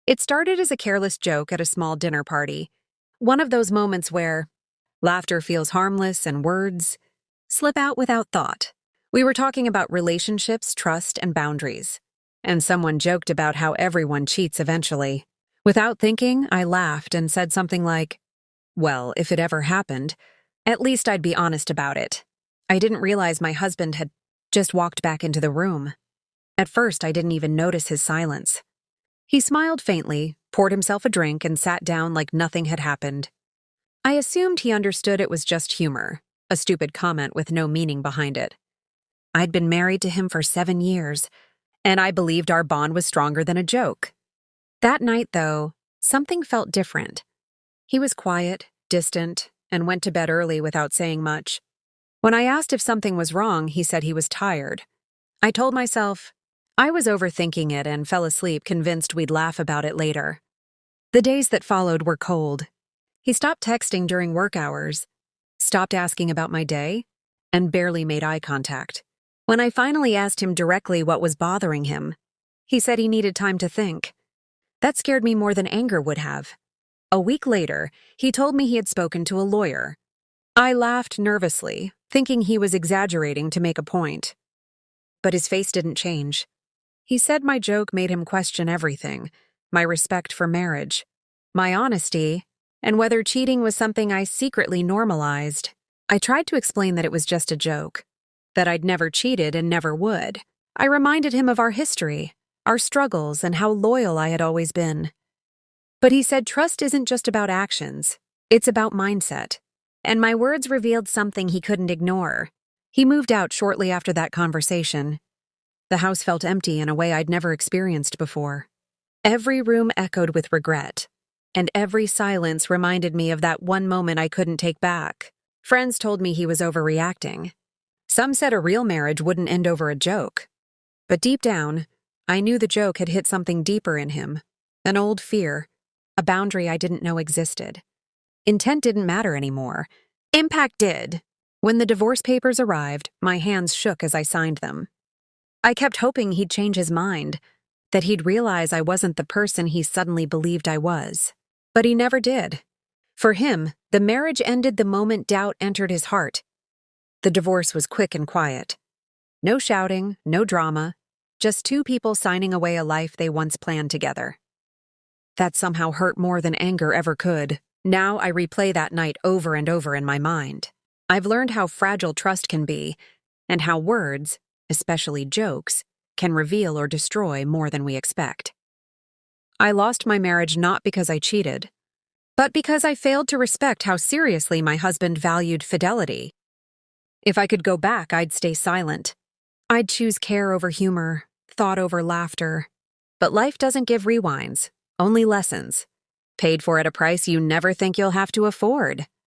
It started as a careless joke at a small dinner party. One of those moments where laughter feels harmless and words slip out without thought. We were talking about relationships, trust, and boundaries. And someone joked about how everyone cheats eventually. Without thinking, I laughed and said something like, "Well, if it ever happened, at least I'd be honest about it." I didn't realize my husband had just walked back into the room. At first, I didn't even notice his silence. He smiled faintly, poured himself a drink, and sat down like nothing had happened. I assumed he understood it was just humor, a stupid comment with no meaning behind it. I'd been married to him for 7 years, and I believed our bond was stronger than a joke. That night, though, something felt different. He was quiet, distant, and went to bed early without saying much. When I asked if something was wrong, he said he was tired. I told myself I was overthinking it and fell asleep convinced we'd laugh about it later. The days that followed were cold. He stopped texting during work hours, stopped asking about my day, and barely made eye contact. When I finally asked him directly what was bothering him, he said he needed time to think. That scared me more than anger would have. A week later, he told me he had spoken to a lawyer. I laughed nervously, thinking he was exaggerating to make a point. But his face didn't change. He said my joke made him question everything, my respect for marriage, my honesty, and whether cheating was something I secretly normalized. I tried to explain that it was just a joke, that I'd never cheated and never would. I reminded him of our history, our struggles, and how loyal I had always been. But he said trust isn't just about actions, it's about mindset. And my words revealed something he couldn't ignore. He moved out shortly after that conversation. The house felt empty in a way I'd never experienced before. Every room echoed with regret, and every silence reminded me of that one moment I couldn't take back. Friends told me he was overreacting. Some said a real marriage wouldn't end over a joke. But deep down, I knew the joke had hit something deeper in him, an old fear, a boundary I didn't know existed. Intent didn't matter anymore. Impact did. When the divorce papers arrived, my hands shook as I signed them. I kept hoping he'd change his mind, that he'd realize I wasn't the person he suddenly believed I was. But he never did. For him, the marriage ended the moment doubt entered his heart. The divorce was quick and quiet. No shouting, no drama, just two people signing away a life they once planned together. That somehow hurt more than anger ever could. Now I replay that night over and over in my mind. I've learned how fragile trust can be, and how words, especially jokes, can reveal or destroy more than we expect. I lost my marriage not because I cheated, but because I failed to respect how seriously my husband valued fidelity. If I could go back, I'd stay silent. I'd choose care over humor, thought over laughter. But life doesn't give rewinds, only lessons, paid for at a price you never think you'll have to afford.